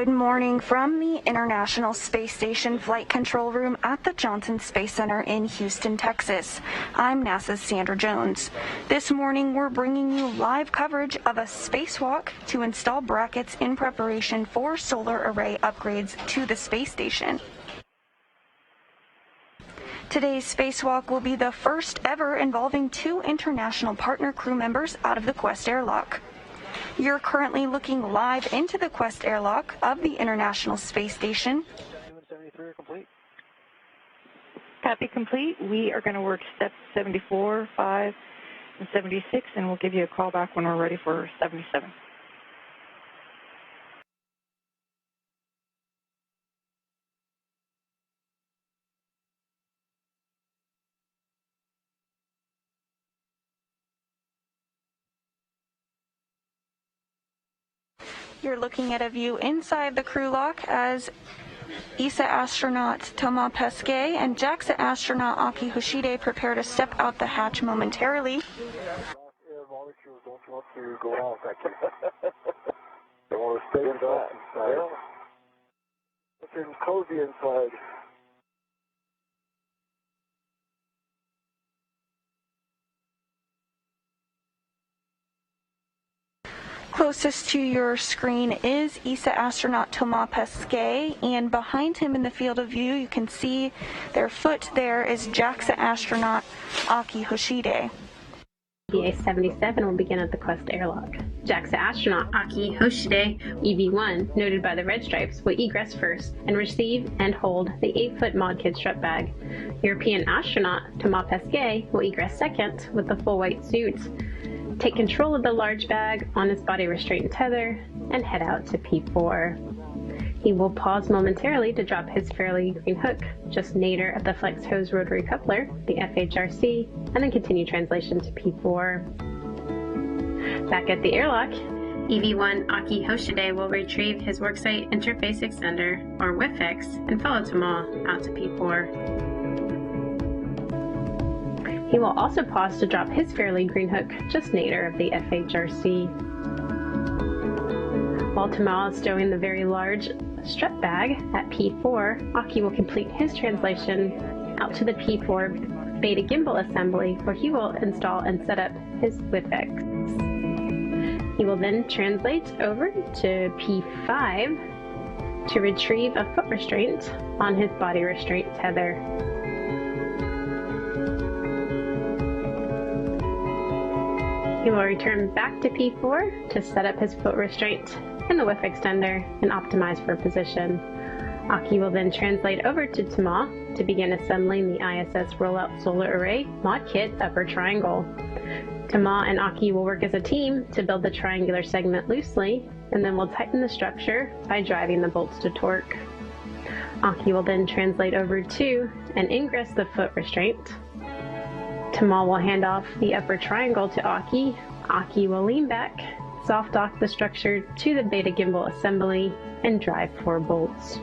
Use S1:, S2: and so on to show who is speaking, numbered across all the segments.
S1: Good morning from the International Space Station Flight Control Room at the Johnson Space Center in Houston, Texas. I'm NASA's Sandra Jones. This morning we're bringing you live coverage of a spacewalk to install brackets in preparation for solar array upgrades to the space station. Today's spacewalk will be the first ever involving 2 international partner crew members out of the Quest airlock. You're currently looking live into the Quest airlock of the International Space Station.
S2: 73 are complete.
S3: Copy complete. We are going to work steps 74, 5, and 76, and we'll give you a call back when we're ready for 77.
S1: You're looking at a view inside the crew lock as ESA astronaut Thomas Pesquet and JAXA astronaut Akihiko Hoshide prepare to step out the hatch momentarily.
S2: Air molecules don't want to go out, they want to stay inside. It's cozy inside.
S1: Closest to your screen is ESA astronaut Thomas Pesquet, and behind him in the field of view you can see their foot there is JAXA astronaut Akihiko Hoshide.
S4: PA-77 will begin at the Quest airlock. JAXA astronaut Akihiko Hoshide, EV1, noted by the red stripes, will egress first and receive and hold the 8-foot mod kit strut bag. European astronaut Thomas Pesquet will egress second with the full white suit, take control of the large bag on his body restraint and tether, and head out to P4. He will pause momentarily to drop his fairly green hook just nadir of the flex hose rotary coupler, the FHRC, and then continue translation to P4. Back at the airlock, EV1 Akihiko Hoshide will retrieve his worksite interface extender, or WIFX, and follow Thomas out to P4. He will also pause to drop his fairly green hook just nadir of the FHRC. While Thomas is stowing the very large strut bag at P4, Aki will complete his translation out to the P4 beta gimbal assembly, where he will install and set up his WIFX. He will then translate over to P5 to retrieve a foot restraint on his body restraint tether. He will return back to P4 to set up his foot restraint and the whiff extender and optimize for position. Aki will then translate over to Thomas to begin assembling the ISS Rollout Solar Array Mod Kit Upper Triangle. Thomas and Aki will work as a team to build the triangular segment loosely, and then will tighten the structure by driving the bolts to torque. Aki will then translate over to and ingress the foot restraint. Thomas will hand off the upper triangle to Aki. Aki will lean back, soft dock the structure to the beta gimbal assembly, and drive 4 bolts.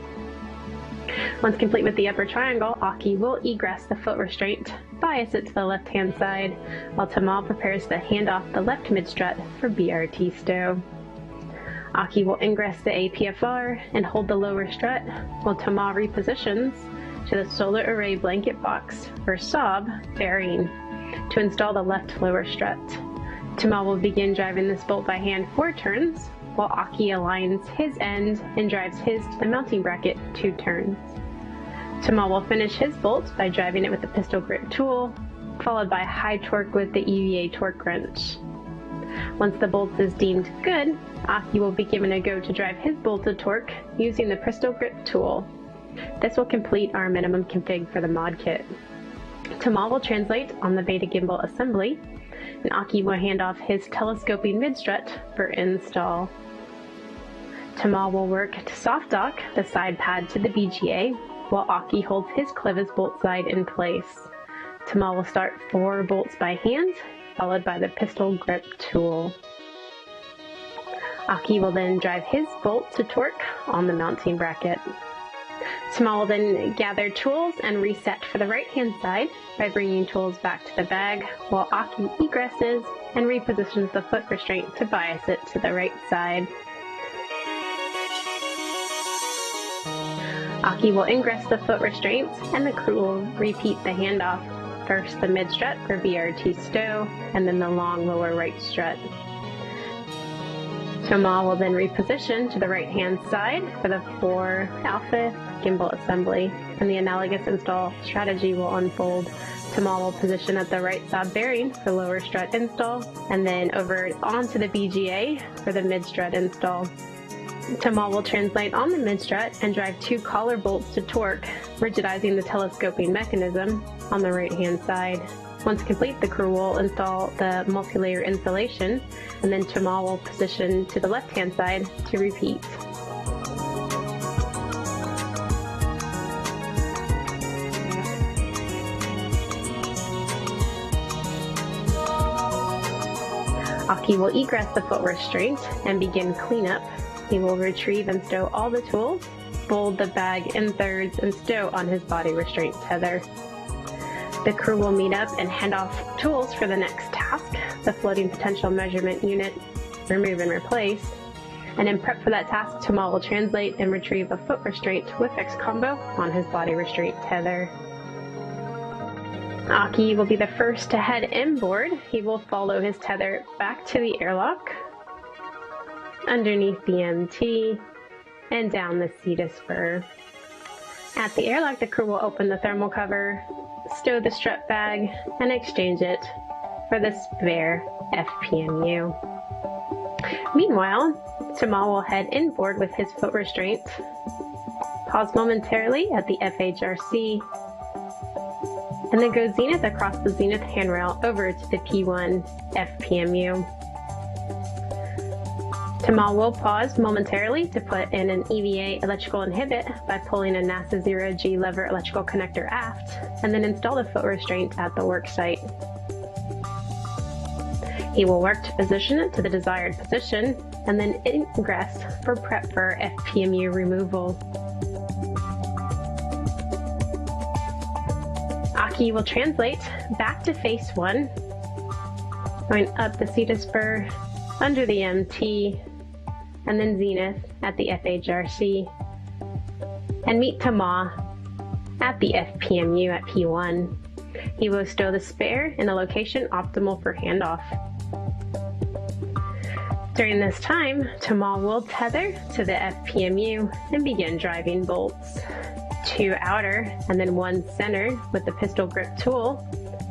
S4: Once complete with the upper triangle, Aki will egress the foot restraint, bias it to the left-hand side, while Thomas prepares to hand off the left mid-strut for BRT stow. Aki will ingress the APFR and hold the lower strut, while Thomas repositions to the solar array blanket box, or SOB, bearing to install the left lower strut. Thomas will begin driving this bolt by hand 4 turns, while Aki aligns his end and drives his to the mounting bracket 2 turns. Thomas will finish his bolt by driving it with the pistol grip tool, followed by high torque with the EVA torque wrench. Once the bolt is deemed good, Aki will be given a go to drive his bolt to torque using the pistol grip tool. This will complete our minimum config for the mod kit. Thomas will translate on the beta gimbal assembly, and Aki will hand off his telescoping mid-strut for install. Thomas will work to soft dock the side pad to the BGA, while Aki holds his clevis bolt side in place. Thomas will start 4 bolts by hand, followed by the pistol grip tool. Aki will then drive his bolt to torque on the mounting bracket. Thomas will then gather tools and reset for the right-hand side by bringing tools back to the bag, while Aki egresses and repositions the foot restraint to bias it to the right side. Aki will ingress the foot restraints, and the crew will repeat the handoff. First the mid-strut for BRT stow, and then the long lower right strut. Thomas will then reposition to the right-hand side for the 4 alpha gimbal assembly, and the analogous install strategy will unfold. Thomas will position at the right side bearing for lower strut install, and then over onto the BGA for the mid-strut install. Thomas will translate on the mid-strut and drive 2 collar bolts to torque, rigidizing the telescoping mechanism on the right-hand side. Once complete, the crew will install the multi-layer insulation, and then Thomas will position to the left-hand side to repeat. Aki will egress the foot restraint and begin cleanup. He will retrieve and stow all the tools, fold the bag in thirds, and stow on his body restraint tether. The crew will meet up and hand off tools for the next task, the floating potential measurement unit, remove and replace. And in prep for that task, Thomas will translate and retrieve a foot restraint with fixed combo on his body restraint tether. Aki will be the first to head inboard. He will follow his tether back to the airlock, underneath the MT, and down the CETA spur. At the airlock, the crew will open the thermal cover, stow the strut bag, and exchange it for the spare FPMU. Meanwhile, Thomas will head inboard with his foot restraint, pause momentarily at the FHRC, and then go zenith across the zenith handrail over to the P1 FPMU. Thomas will pause momentarily to put in an EVA electrical inhibit by pulling a NASA 0G lever electrical connector aft, and then install the foot restraint at the work site. He will work to position it to the desired position, and then ingress for prep for FPMU removal. Aki will translate back to phase 1, going up the CETA spur, under the MT, and then zenith at the FHRC, and meet Thomas at the FPMU at P1. He will stow the spare in a location optimal for handoff. During this time, Thomas will tether to the FPMU and begin driving bolts. 2 outer and then 1 center with the pistol grip tool.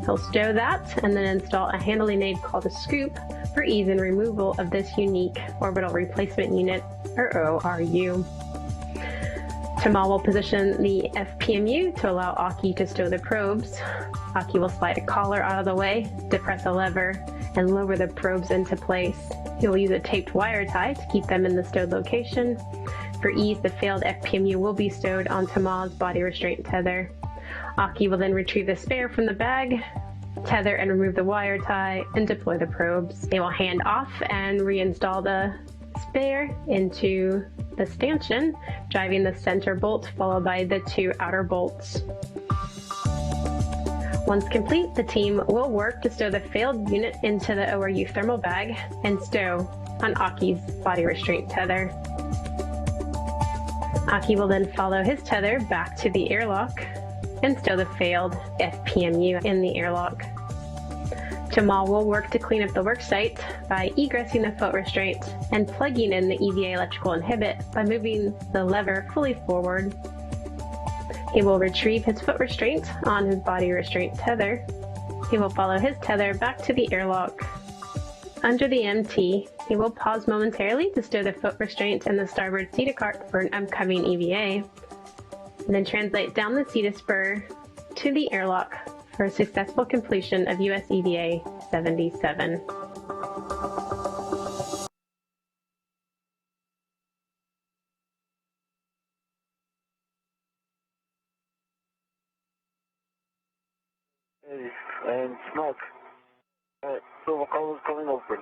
S4: He'll stow that and then install a handling aid called a scoop for ease in removal of this unique orbital replacement unit, or ORU. Thomas will position the FPMU to allow Aki to stow the probes. Aki will slide a collar out of the way, depress a lever, and lower the probes into place. He will use a taped wire tie to keep them in the stowed location. For ease, the failed FPMU will be stowed on Thomas' body restraint tether. Aki will then retrieve the spare from the bag, tether and remove the wire tie, and deploy the probes. They will hand off and reinstall the spare into the stanchion, driving the center bolt followed by the 2 outer bolts. Once complete, the team will work to stow the failed unit into the ORU thermal bag and stow on Aki's body restraint tether. Aki will then follow his tether back to the airlock and stow the failed FPMU in the airlock. Thomas will work to clean up the work site by egressing the foot restraint and plugging in the EVA electrical inhibit by moving the lever fully forward. He will retrieve his foot restraint on his body restraint tether. He will follow his tether back to the airlock. Under the MT, he will pause momentarily to stow the foot restraint and the starboard CETA cart for an upcoming EVA, and then translate down the CETA spur to the airlock for a successful completion of US EVA 77.
S2: Hey, and smoke. Silver colors coming open.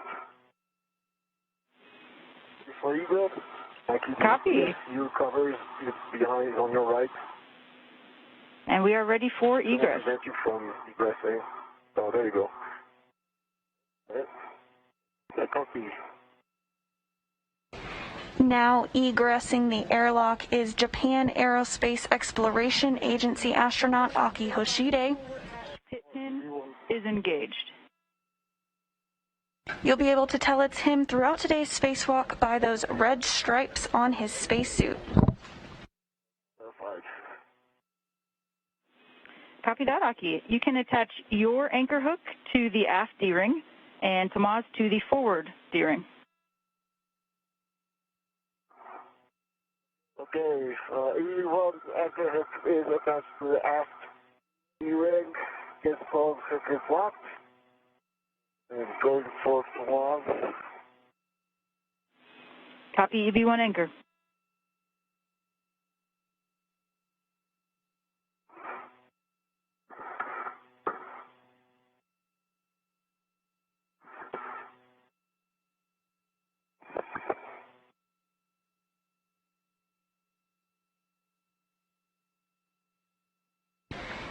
S2: Before you go, I keep
S3: Copy.
S2: you covers behind on your right.
S3: And we are ready for egress.
S2: Prevent you from egressing. Oh, there you go. All right. Yeah, copy.
S1: Now egressing the airlock is Japan Aerospace Exploration Agency astronaut Akihiko Hoshide.
S3: Pit pin is engaged.
S1: You'll be able to tell it's him throughout today's spacewalk by those red stripes on his spacesuit.
S3: Copy that, Aki. You can attach your anchor hook to the aft D-ring and Tomas to the forward D-ring.
S2: Okay, EV1 anchor hook is attached to the aft D-ring. His phone hook is locked. And going for Tomas.
S3: Copy EV1 anchor.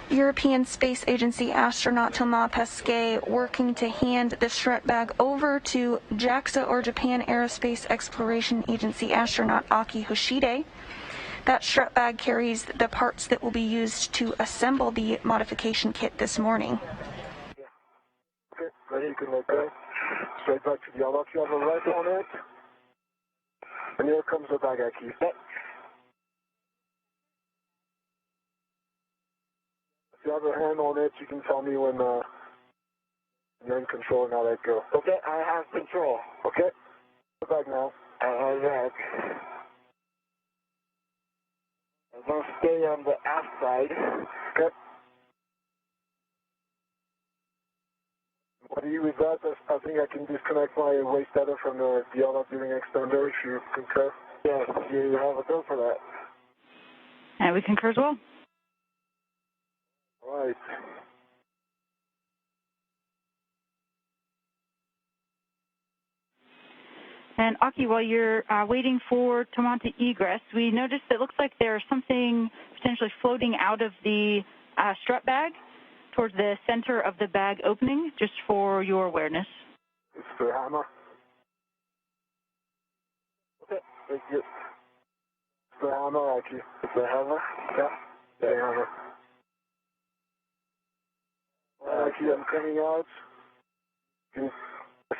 S1: European Space Agency astronaut Thomas Pesquet working to hand the strut bag over to JAXA or Japan Aerospace Exploration Agency astronaut Akihiko Hoshide. That strut bag carries the parts that will be used to assemble the modification kit this morning.
S2: Okay, ready, you can let go. Straight back to the airlock. You have a right on it. And here comes the bag, Aki. If you have a hand on it, you can tell me when you're in control and I'll let go. Okay, I have control. Okay, go back now. I have that. I'm going to stay on the aft side. Okay. What do you with that? I think I can disconnect my waist tether from the airlock during extender if you concur. Yes, you have a bill for that.
S3: And we concur as well.
S2: All right.
S3: And Aki, while you're waiting for Tomas to egress, we noticed it looks like there's something potentially floating out of the strut bag towards the center of the bag opening, just for your awareness.
S2: It's the hammer. Okay, thank you. It's the hammer, Aki. It's the hammer? Yeah, the hammer. Aki, I'm coming out. You can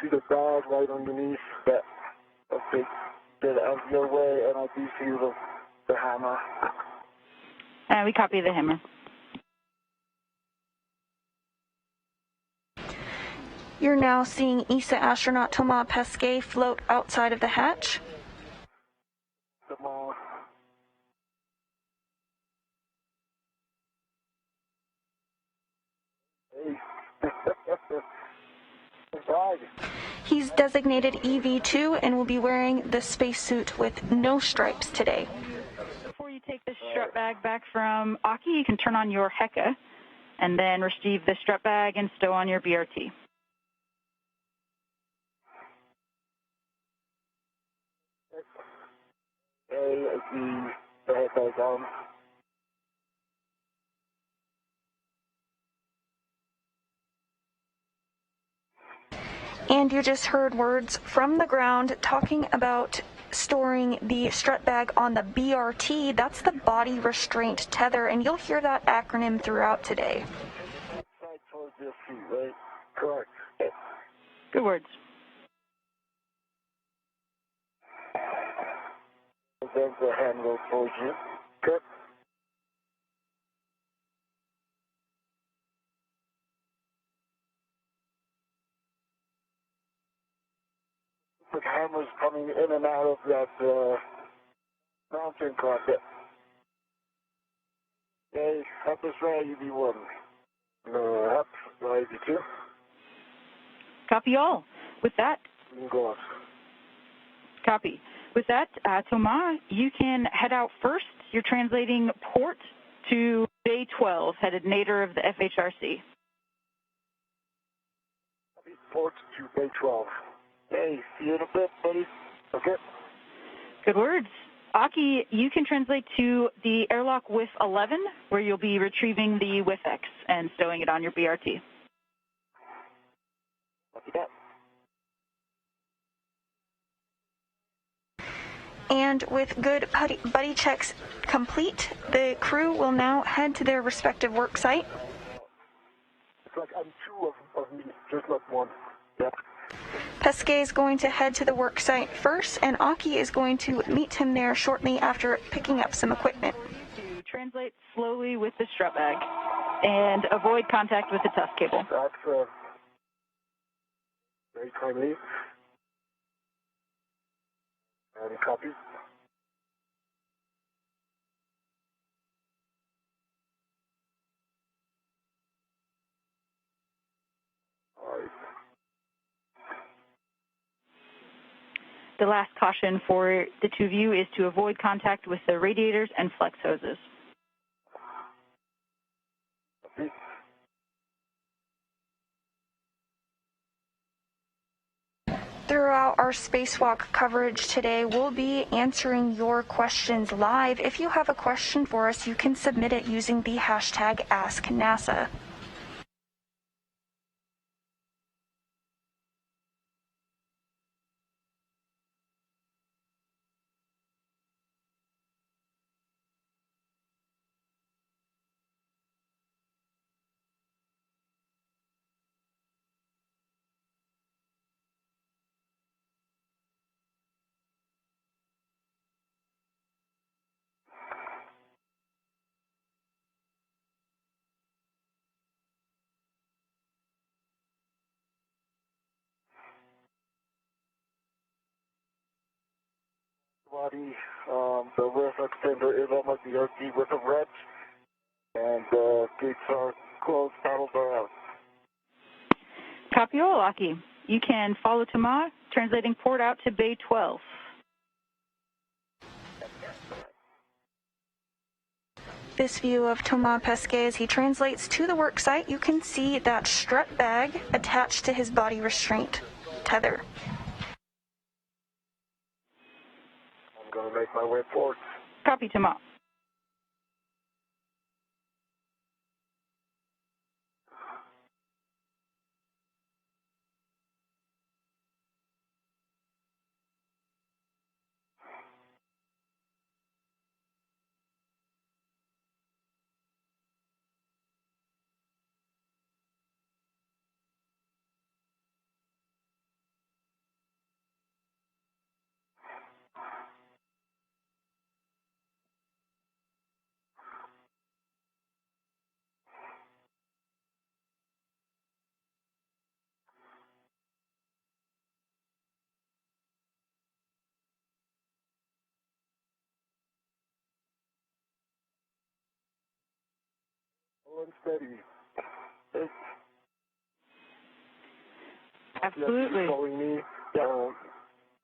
S2: see the bag right underneath that. Okay, get out of your way, and I do see the hammer.
S3: And we copy the hammer.
S1: You're now seeing ESA astronaut Thomas Pesquet float outside of the hatch.
S2: Come on. Hey. Bag.
S1: He's designated EV2 and will be wearing the spacesuit with no stripes today.
S3: Before you take the strut bag back from Aki, you can turn on your HECA and then receive the strut bag and stow on your BRT.
S2: Hey, I see the HECA down.
S1: And you just heard words from the ground talking about storing the strut bag on the BRT. That's the body restraint tether, and you'll hear that acronym throughout today.
S2: Side towards your feet, right? Correct.
S3: Good words.
S2: There's the handle towards you. Good. The hammer's coming in and out of that mountain carpet. Okay, up is right, EV1. Up, right, EV2.
S3: Copy all. With that,
S2: You can go on.
S3: copy. With that, Thomas, you can head out first. You're translating port to Bay 12, headed nadir of the FHRC.
S2: Port to Bay 12. Hey, see you in a bit, buddy. Okay.
S3: Good words. Aki, you can translate to the airlock with 11, where you'll be retrieving the WIFX and stowing it on your BRT.
S2: Copy that.
S1: And with good buddy checks complete, the crew will now head to their respective work site.
S2: It's like I'm two of me, just not one. Yeah.
S1: Pesquet is going to head to the work site first, and Aki is going to meet him there shortly after picking up some equipment.
S3: To translate slowly with the strut bag and avoid contact with the tusk cable.
S2: That's very timely. And copy. All right.
S3: The last caution for the two of you is to avoid contact with the radiators and flex hoses.
S2: Okay.
S1: Throughout our spacewalk coverage today, we'll be answering your questions live. If you have a question for us, you can submit it using the hashtag AskNASA.
S2: Body, the width extender is almost the width of reps, and the gates are closed, paddles are out.
S3: Copy all, Aki. You can follow Thomas, translating port out to Bay 12.
S1: This view of Thomas Pesquet as he translates to the work site, you can see that strut bag attached to his body restraint tether.
S2: I'm going to make my way forward.
S3: Copy, Thomas.
S2: Slow and steady. Okay.
S3: Absolutely.
S2: Yes, following me. Yeah.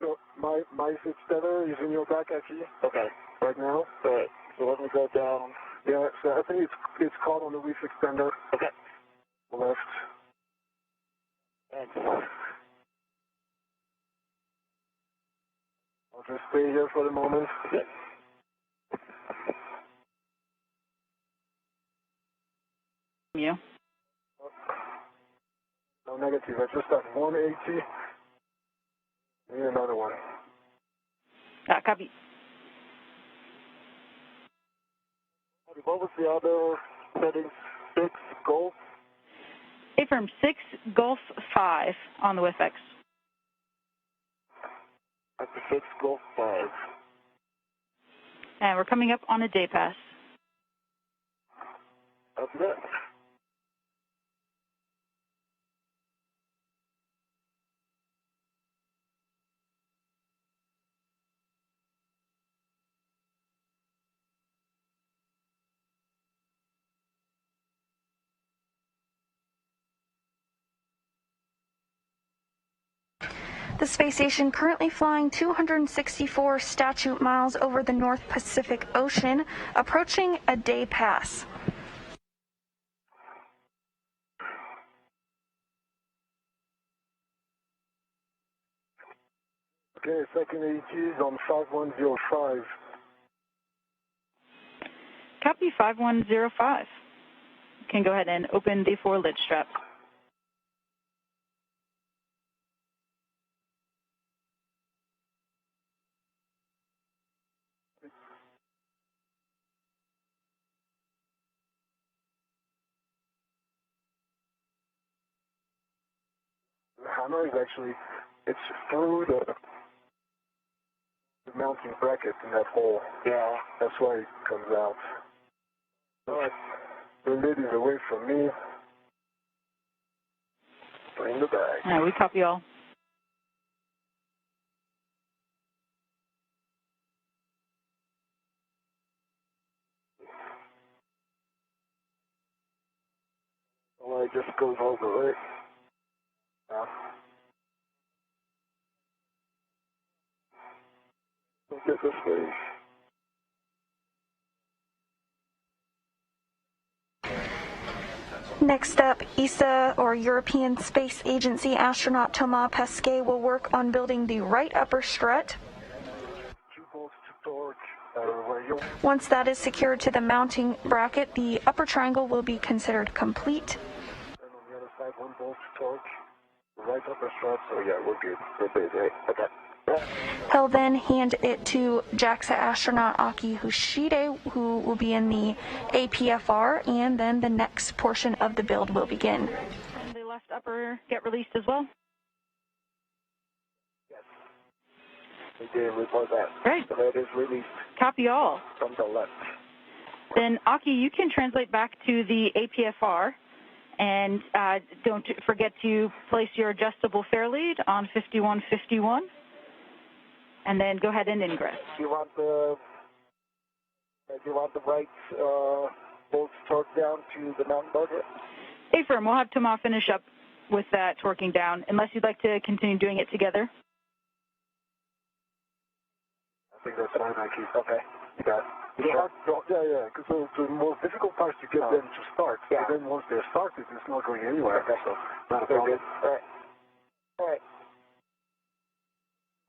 S2: So my fixed tether is in your back, actually. Okay. Right now. All right. So let me go down. Yeah. So I think it's caught on the reef extender. Okay. Left. Thanks. I'll just stay here for the moment. Yeah.
S3: You.
S2: No negative. I just have 180. Need another one.
S3: Copy.
S2: What was the other settings? 6 Golf?
S3: Affirm 6 Gulf 5 on the WIFX.
S2: That's the 6 Golf 5.
S3: And we're coming up on a day pass.
S2: That's it.
S1: The space station currently flying 264 statute miles over the North Pacific Ocean, approaching a day pass.
S2: Okay, second AT is on 5105.
S3: Copy 5105. You can go ahead and open the forward strap.
S2: camera is actually, it's through the mounting bracket in that hole. Yeah. That's why it comes out. Alright. The lid is away from me. Bring the bag.
S3: All right, we copy all.
S2: Well, it just goes over, right? Yeah. Let's get this way.
S1: Next up, ESA, or European Space Agency astronaut Thomas Pesquet will work on building the right upper strut.
S2: 2 bolts to torque.
S1: Once that is secured to the mounting bracket, the upper triangle will be considered complete.
S2: And on the other side, 1 bolt to torque. Right upper strut, so yeah, we're good. We're good, right? Okay.
S1: He'll then hand it to JAXA astronaut Akihiko Hoshide, who will be in the APFR, and then the next portion of the build will begin.
S3: And the left upper get released as well?
S2: Yes. We did report that.
S3: Great.
S2: So that is released.
S3: Copy all.
S2: From the left.
S3: Then, Aki, you can translate back to the APFR, and don't forget to place your adjustable fair lead on 5151. And then go ahead and ingress.
S2: Do you want the right bolts torqued down to the mounting bracket?
S3: Hey, firm. We'll have Thomas finish up with that torquing down, unless you'd like to continue doing it together.
S2: I think that's fine, Nike. Okay. You got it. Yeah, because the most difficult part is to get them to start. Yeah. And then once they're started, it's not going anywhere. Okay. So, not a problem. All right. All right.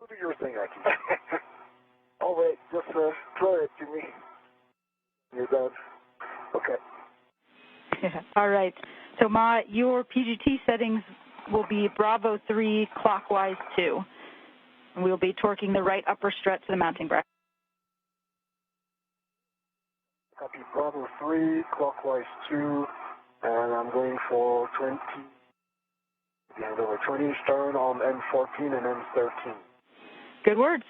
S2: Do your thing, Aki. Oh, wait, just throw it to me. You're done. Okay.
S3: All right. So, your PGT settings will be Bravo 3 clockwise 2. And we'll be torquing the right upper strut to the mounting bracket.
S2: Copy Bravo 3 clockwise 2, and I'm going for 20. Yeah, there were 20 stern on M14 and M13.
S3: Good words.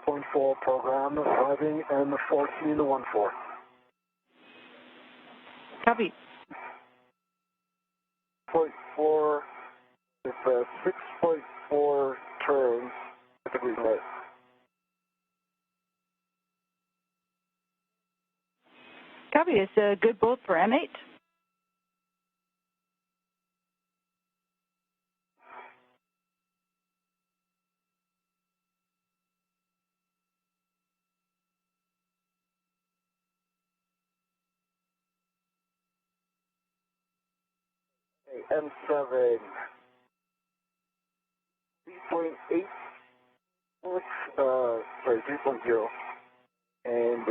S2: 18.4 program, driving M14 to 14.
S3: Copy.
S2: 0.4, it's 6.4 turns at the green light.
S3: Copy. It's a good bolt for M8.
S2: M7, 3.8, sorry, 3.0, and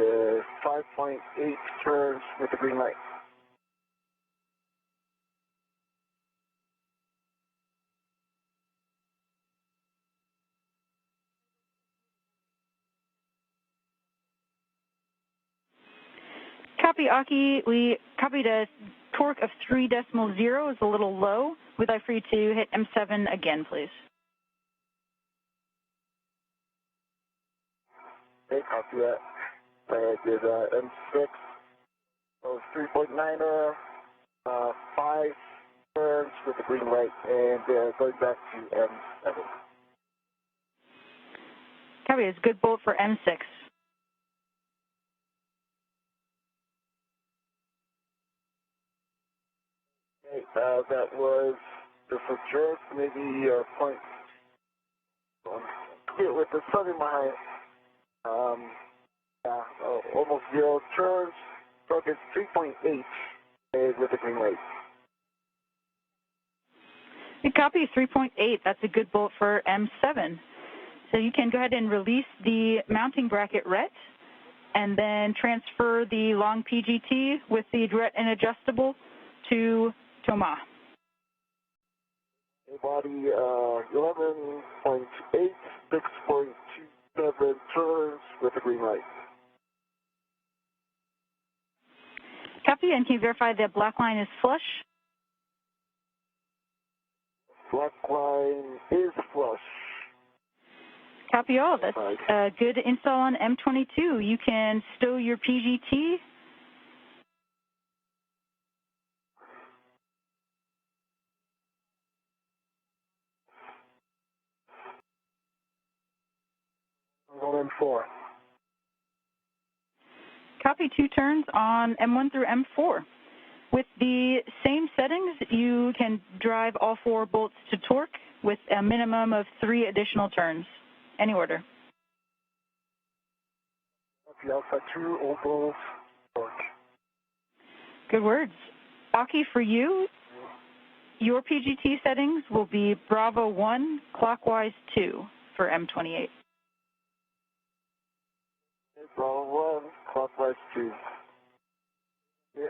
S2: 5.8 turns with the green light.
S3: Copy, Aki. We copied a torque of 3.0 is a little low. We'd like for you to hit M7 again, please.
S2: Okay, copy that. I did M6 of 3.9, 5 turns with the green light, and going back to M7.
S3: Copy. It's a good bolt for M6.
S2: That was just a jerk, maybe point. With the sun in my almost 0 turns. Truck is 3.8 with the green light.
S3: You copy 3.8. That's a good bolt for M7. So you can go ahead and release the mounting bracket ret, and then transfer the long PGT with the ret and adjustable to Thomas.
S2: Body 11.8, 6.27 turns with the green light.
S3: Copy, and can you verify that black line is flush?
S2: Black line is flush.
S3: Copy all. That's a good install on M22. You can stow your PGT.
S2: On M4.
S3: Copy 2 turns on M1 through M4. With the same settings, you can drive all 4 bolts to torque with a minimum of 3 additional turns. Any order.
S2: Okay, Alpha 2, all bolts, torque.
S3: Good words. Aki, for you, your PGT settings will be Bravo 1, clockwise 2 for M28.
S2: Bravo 1, clockwise 2.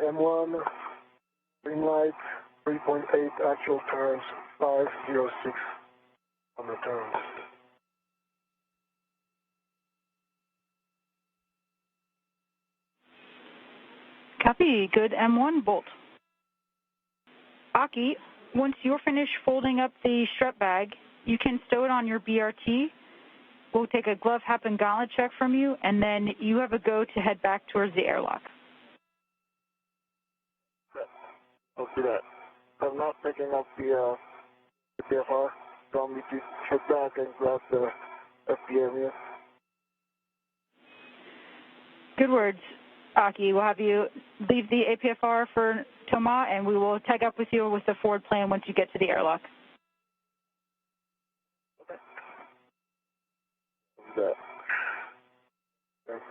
S2: M1, green light, 3.8 actual turns, 506 on the turns.
S3: Copy. Good M1 bolt. Aki, once you're finished folding up the strut bag, you can stow it on your BRT. We'll take a glove, hat, and gauntlet check from you, and then you have a go to head back towards the airlock.
S2: I'll do that. I'm not picking up the PFR. So me to head back and grab the FPM.
S3: Good words, Aki. We'll have you leave the APFR for Thomas, and we will tag up with you with the forward plan once you get to the airlock.
S2: Okay. I'll do that. Okay.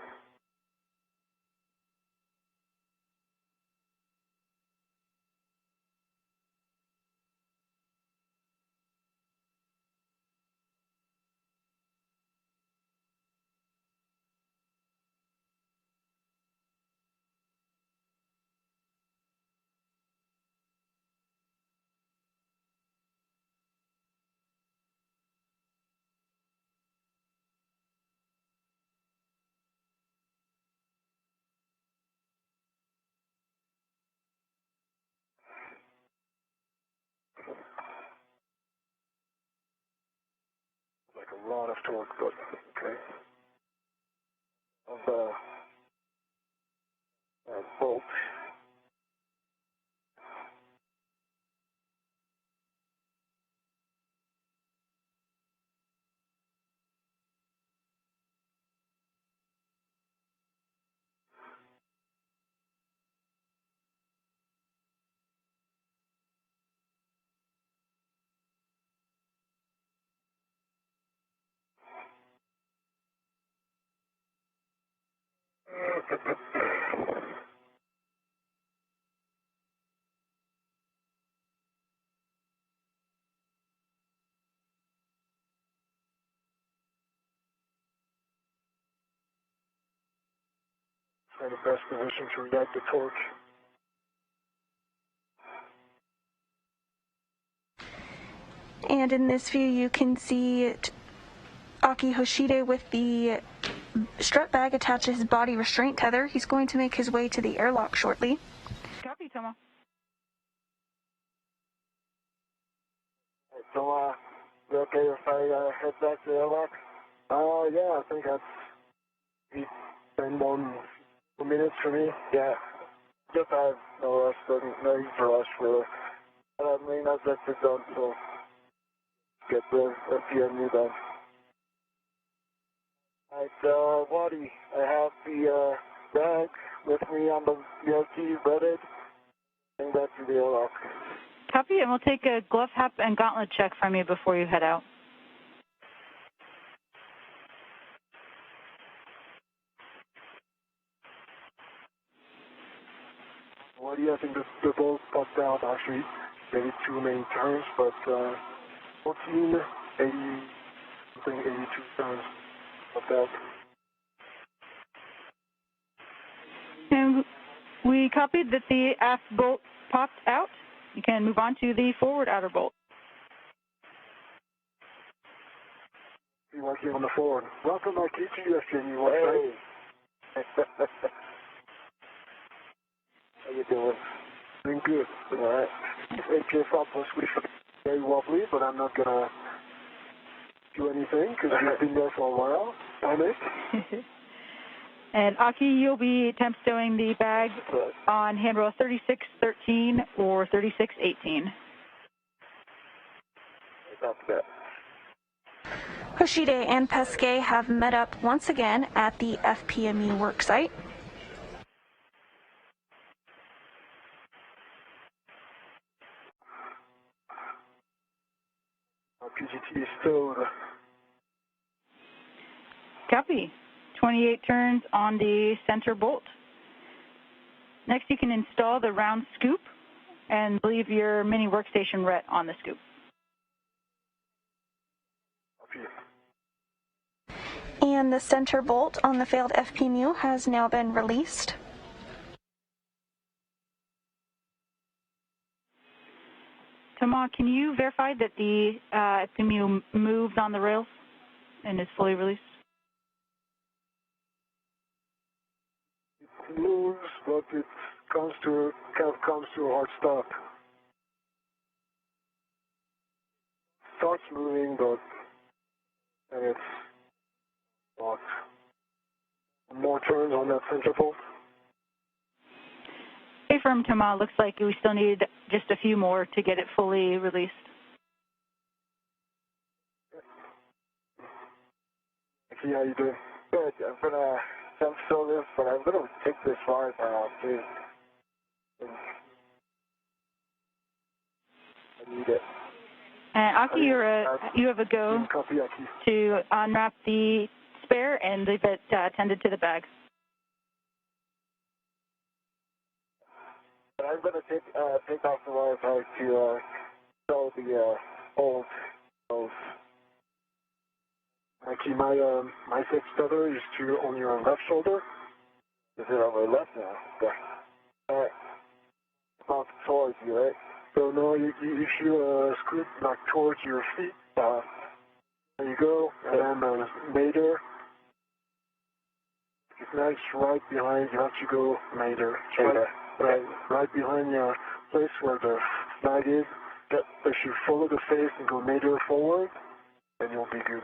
S2: Like a lot of torque, but okay. Of the bolt. Find the best position to react to torque.
S1: And in this view, you can see Akihiko Hoshide with the strut bag attached to his body restraint tether. He's going to make his way to the airlock shortly.
S3: Copy, Thomas.
S2: Hey, so, you okay if I head back to the airlock? Yeah, I think that's 10 more minutes for me. Yeah. Just I have no rush, no need to rush for I mean, that's it done, so get the FPMU done. Alright, Waddy, I have the bag with me on the BRT ready. Bring back to the airlock.
S3: Copy, and we'll take a glove, hat, and gauntlet check from you before you head out.
S2: Waddy, I think the bolt popped out actually. Maybe 2 main turns, but 14, 80, something 82 turns of that.
S3: And we copied that the aft bolt popped out. You can move on to the forward outer bolt.
S2: You're working on the forward. Welcome, Akihiko Hoshide. Hey. How you doing? Doing good. All right. APFR plus we. very wobbly, but I'm not gonna do anything because we've been there for a while. On it.
S3: And Aki, you'll be temp stowing the bag on handrail 3613 or 3618.
S2: That's that.
S1: Hoshide and Pesquet have met up once again at the FPMU worksite.
S2: PGT is stowed.
S3: Copy. 28 turns on the center bolt. Next, you can install the round scoop and leave your mini workstation ret on the scoop.
S1: And the center bolt on the failed FPMU has now been released.
S3: Thomas, can you verify that the FPMU moved on the rails and is fully released?
S2: It moves, but it comes to a hard stop. Starts moving, but and it's locked. More turns on that center bolt.
S3: Hey, firm, Thomas. Looks like we still need just a few more to get it fully released.
S2: Aki, how you doing?
S5: Good. I'm gonna temp stow this, but I'm gonna take this far now, please. I need it.
S3: And Aki, you have a go
S2: Copy, Aki.
S3: to unwrap the spare and leave it tended to the bag.
S5: But I'm gonna take off the wire part to stow the old hose.
S2: Aki, my fixed tether is on your left shoulder.
S5: Is it on my left now? Yeah. Alright. Mount towards you, right?
S2: So now if you scoot back towards your feet, there you go, and then Mater. It's nice right behind, you have to go Mater. Right behind your place where the flag is. Yep. If you follow the face and go Mater forward, then you'll be good.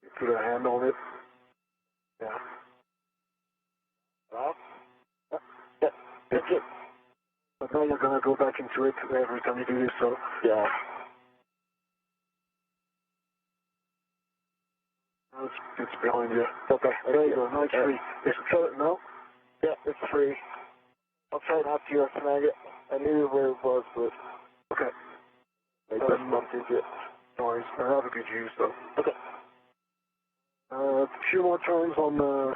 S2: You put a hand on it. Yeah.
S5: Well, yeah, that's it.
S2: But now you're gonna go back into it every time you do this, so.
S5: Yeah.
S2: It's behind you. Okay, there you go, now it's free. Is it no?
S5: Yeah, it's free. I'll try not to snag it. I knew where it was, but.
S2: Okay.
S5: I just bumped into it.
S2: No worries, I have a good use though.
S5: Okay.
S2: A few more turns on the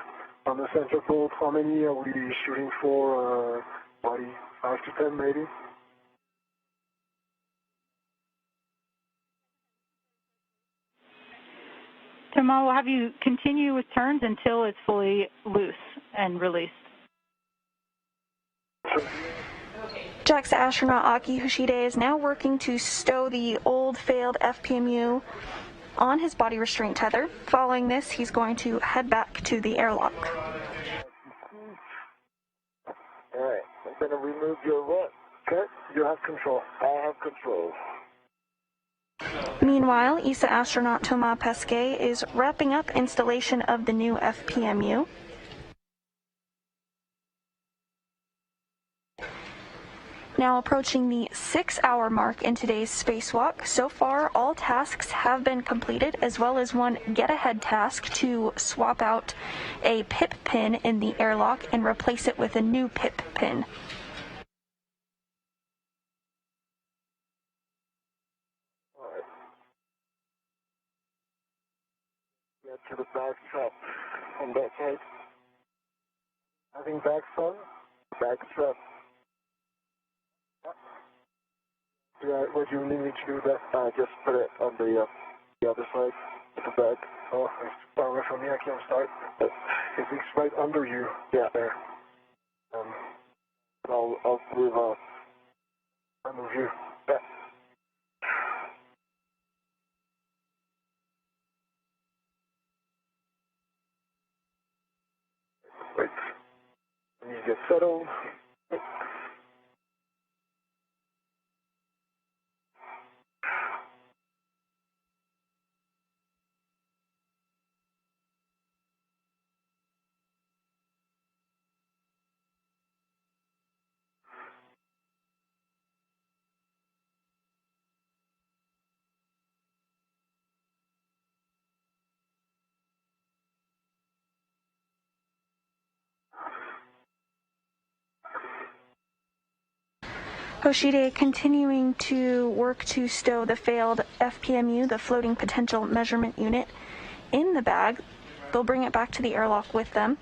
S2: center bolt. How many are we shooting for, buddy? 5 to 10 maybe?
S3: Thomas, we'll have you continue with turns until it's fully loose and released.
S1: JAXA astronaut Akihiko Hoshide is now working to stow the old failed FPMU on his body restraint tether. Following this, he's going to head back to the airlock.
S5: Alright, I'm gonna remove your what?
S2: Okay, you have control.
S5: I have control.
S1: Meanwhile, ESA astronaut Thomas Pesquet is wrapping up installation of the new FPMU. Now approaching the 6-hour mark in today's spacewalk. So far, all tasks have been completed, as well as one get-ahead task to swap out a pip pin in the airlock and replace it with a new pip pin.
S5: Alright. Get to the back strap on that side.
S2: Having back son?
S5: Back strap.
S2: Yeah, what do you need me to do that?
S5: Just put it on the other side of the bag.
S2: Oh, it's far away from me, I can't start. It's right under you.
S5: Yeah.
S2: There.
S5: I'll move on.
S2: I'll move you.
S5: Yeah.
S2: Wait. When you get settled.
S1: Hoshide continuing to work to stow the failed FPMU, the floating potential measurement unit, in the bag. They'll bring it back to the airlock with them.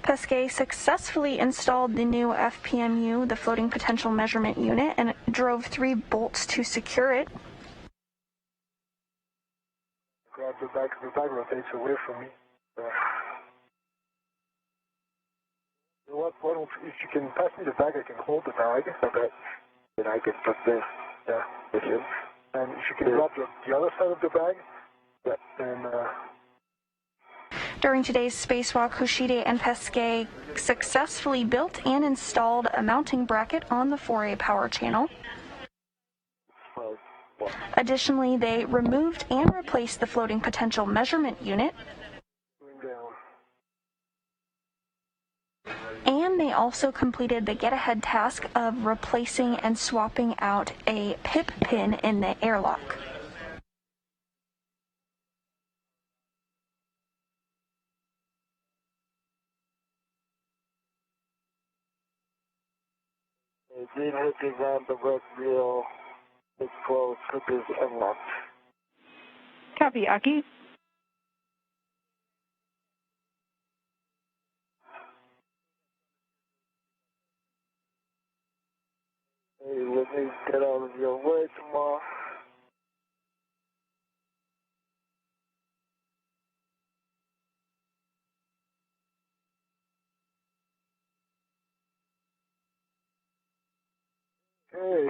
S1: Pesquet successfully installed the new FPMU, the floating potential measurement unit, and drove 3 bolts to secure it.
S2: Grab the bag rotates away from me. You know what, if you can pass me the bag, I can hold the bag. Okay. Then I can put this. Yeah. This in. And if you can grab the other side of the bag, then
S1: During today's spacewalk, Hoshide and Pesquet successfully built and installed a mounting bracket on the 4A power channel. Additionally, they removed and replaced the floating potential measurement unit. And they also completed the get-ahead task of replacing and swapping out a pip pin in the airlock.
S5: The green hook is on the red wheel. It's closed. Hook is unlocked.
S3: Copy, Aki.
S5: Hey, let me get out of your way tomorrow.
S2: hey.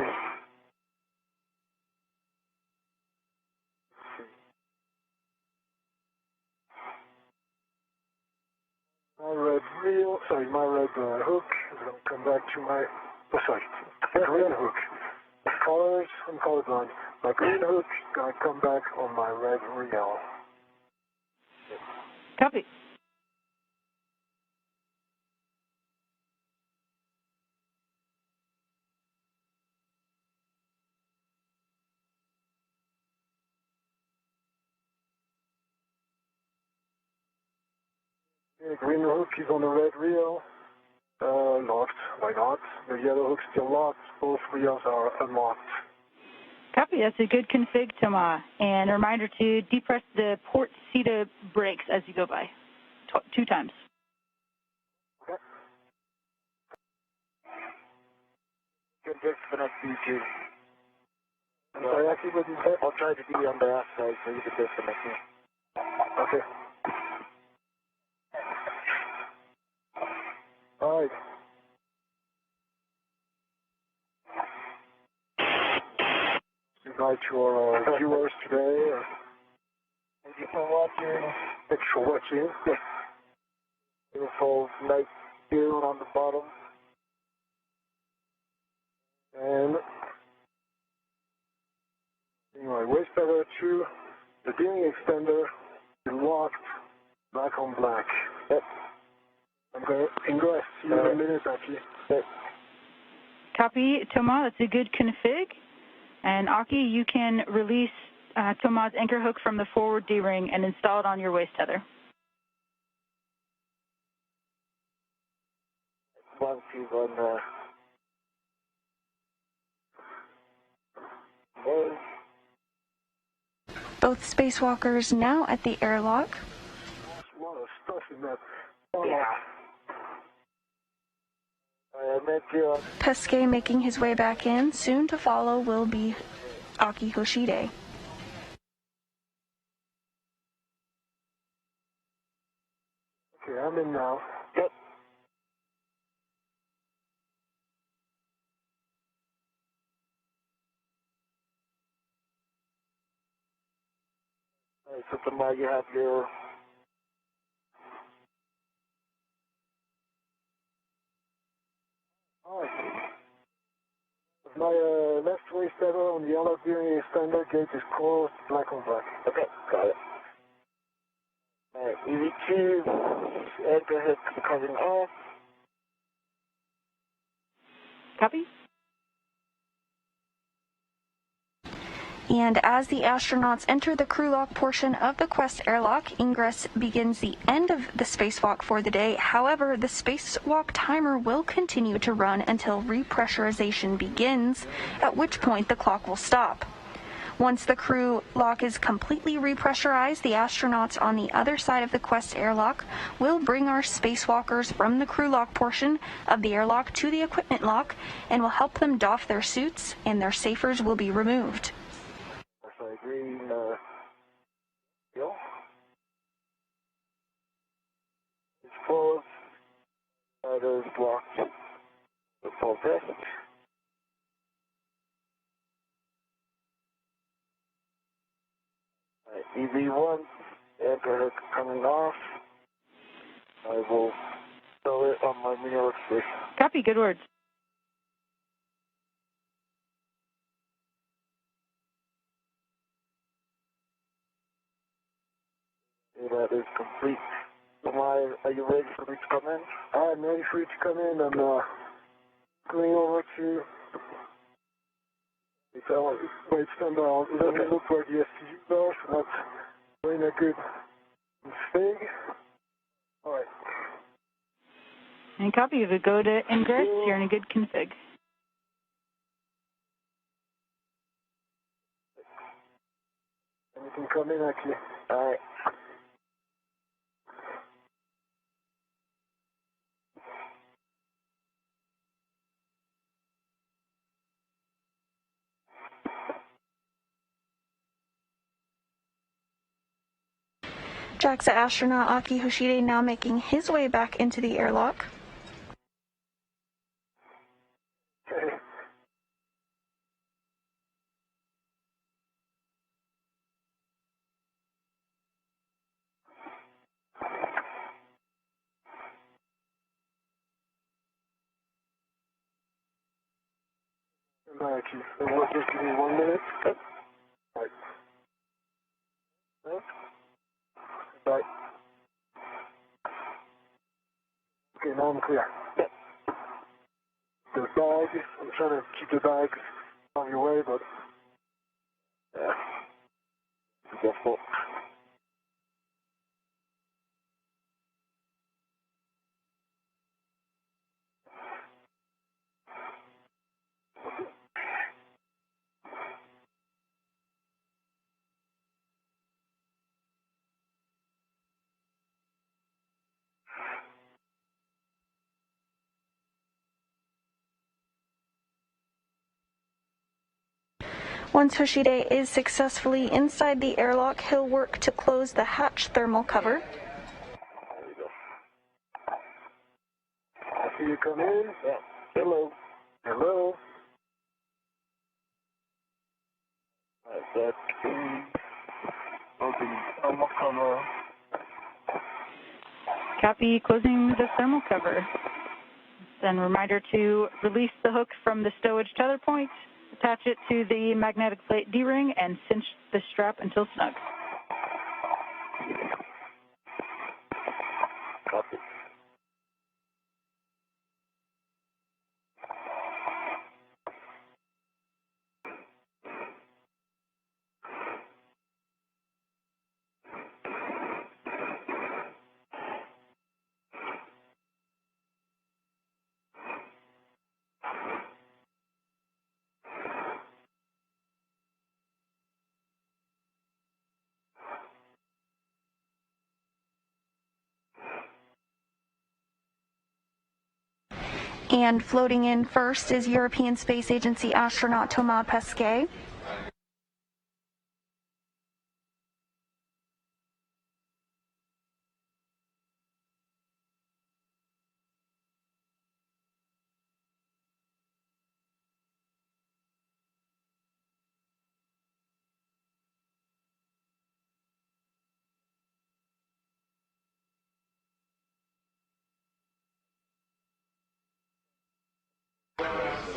S2: My red hook is going to come back to my, green hook. Colors, I'm colorblind. My green hook is going to come back on my red reel.
S3: Copy.
S2: The green hook is on the red reel. Locked. Why not? The yellow hook's still locked. Both reels are unmarked.
S3: Copy. That's a good config, Thomas. And a reminder to depress the port CETA brakes as you go by. 2 times.
S2: Okay.
S5: Good disconnect BG.
S2: I'm sorry, actually, what did you say?
S5: I'll try to be on the outside so you can disconnect me.
S2: Okay. All right. Goodbye to our viewers today.
S5: Thank you for watching.
S2: Thanks for watching.
S5: Beautiful night view on the bottom.
S2: And anyway, waist tether 2, the gearing extender is locked, black on black.
S5: Yep.
S2: I'm going to ingress. See you in a minute, Aki.
S5: Yep.
S3: Copy, Thomas. That's a good config. And Aki, you can release Thomas' anchor hook from the forward D-ring and install it on your waist tether.
S5: 1, 2, 1,
S1: Both spacewalkers now at the airlock.
S2: A lot of stuff in that.
S5: yeah. I met you on
S1: Pesquet making his way back in. Soon to follow will be Akihiko Hoshide.
S2: Okay, I'm in now.
S5: Yep. All right, so tomorrow you have your
S2: All right. My left waist tether on the yellow gearing extender gate is closed, black on black.
S5: okay, got it. All right, EV2, anchor hook coming off.
S3: Copy.
S1: And as the astronauts enter the crew lock portion of the Quest airlock, ingress begins the end of the spacewalk for the day. However, the spacewalk timer will continue to run until repressurization begins, at which point the clock will stop. Once the crew lock is completely repressurized, the astronauts on the other side of the Quest airlock will bring our spacewalkers from the crew lock portion of the airlock to the equipment lock and will help them doff their suits, and their safers will be removed.
S5: Green, go. It's closed. There's blocked. The full test. EV1, anchor coming off. I will show it on my mirror workstation.
S3: Copy, good words.
S5: That is complete. Are you ready for me to come in? I'm ready for you to come in. I'm going over to my standard. It doesn't look where the STUs are, so that's doing a good config. All right.
S3: And copy, if you go to INGRESS, you're in a good config.
S5: And you can come in, actually. All right.
S1: JAXA astronaut Akihiko Hoshide now making his way back into the airlock.
S5: Just give me 1 minute. Right. Right. Okay, now I'm clear. The bag, I'm trying to keep the bag on your way, but yeah, it's difficult.
S1: Once Hoshide is successfully inside the airlock, he'll work to close the hatch thermal cover.
S5: There we go. I see you come in. Yeah. Hello. Hello. That's open thermal cover.
S3: Copy, closing the thermal cover. Then reminder to release the hook from the stowage tether point, attach it to the magnetic plate D-ring, and cinch the strap until snug.
S5: Copy.
S1: And floating in first is European Space Agency astronaut Thomas Pesquet.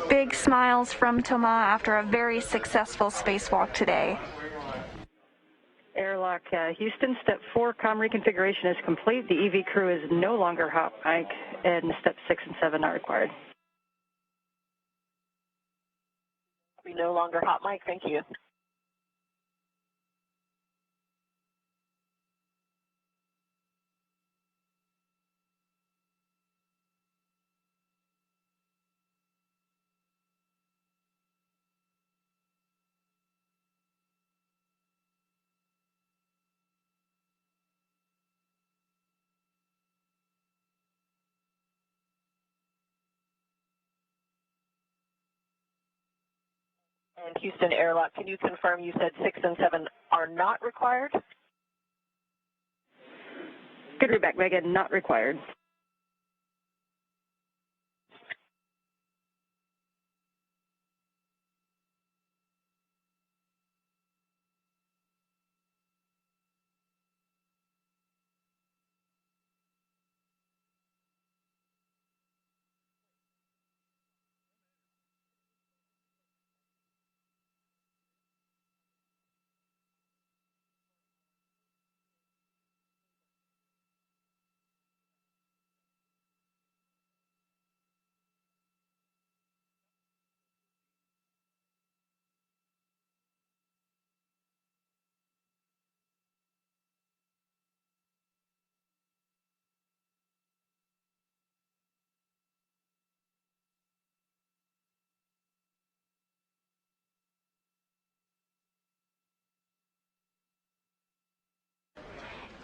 S1: Big smiles from Thomas after a very successful spacewalk today.
S6: Airlock Houston, step 4, comm reconfiguration is complete. The EV crew is no longer hot mic, and step 6 and 7 are required.
S7: We no longer hot mic, thank you. And Houston airlock, can you confirm you said 6 and 7 are not required?
S6: Good read back, Megan, not required.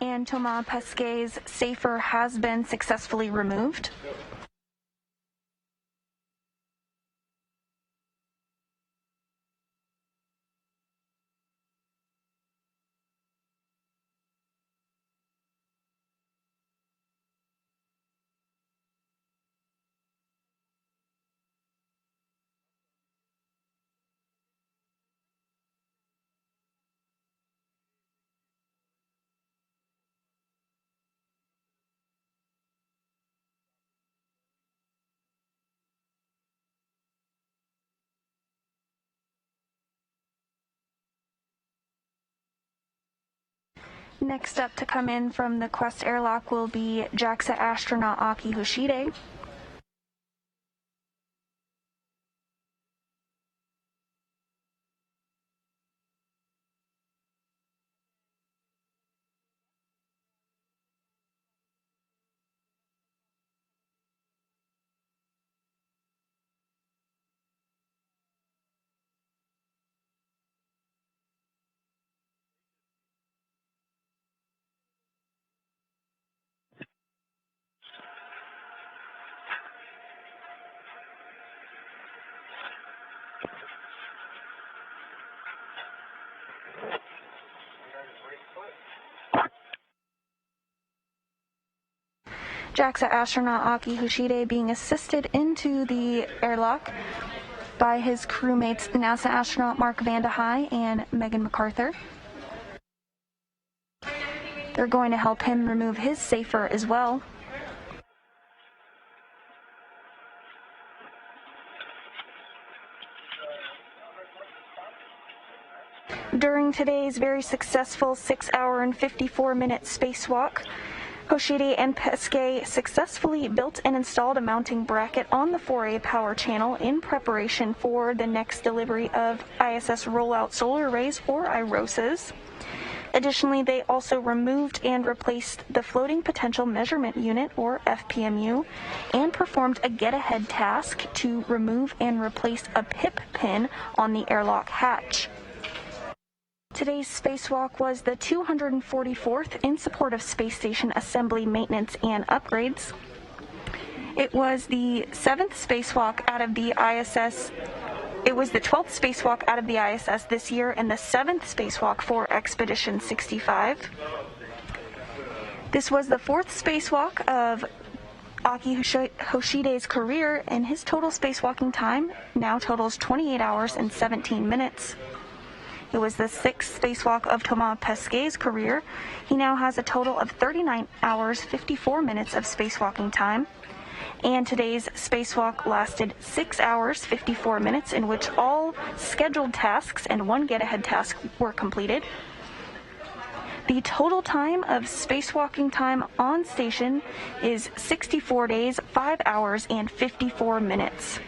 S1: And Thomas Pesquet's safer has been successfully removed. Next up to come in from the Quest airlock will be JAXA astronaut Akihiko Hoshide. JAXA astronaut Akihiko Hoshide being assisted into the airlock by his crewmates NASA astronaut Mark Vande Hei and Megan MacArthur. They're going to help him remove his safer as well. During today's very successful 6-hour and 54-minute spacewalk, Hoshide and Pesquet successfully built and installed a mounting bracket on the 4A power channel in preparation for the next delivery of ISS rollout solar arrays, or iROSAs. Additionally, they also removed and replaced the floating potential measurement unit, or FPMU, and performed a get-ahead task to remove and replace a pip pin on the airlock hatch. Today's spacewalk was the 244th in support of space station assembly, maintenance, and upgrades. It was the 7th spacewalk out of the ISS. It was the 12th spacewalk out of the ISS this year and the 7th spacewalk for Expedition 65. This was the 4th spacewalk of Akihiko Hoshide's career, and his total spacewalking time now totals 28 hours and 17 minutes. It was the 6th spacewalk of Thomas Pesquet's career. He now has a total of 39 hours, 54 minutes of spacewalking time. And today's spacewalk lasted 6 hours, 54 minutes, in which all scheduled tasks and one get-ahead task were completed. The total time of spacewalking time on station is 64 days, 5 hours, and 54 minutes.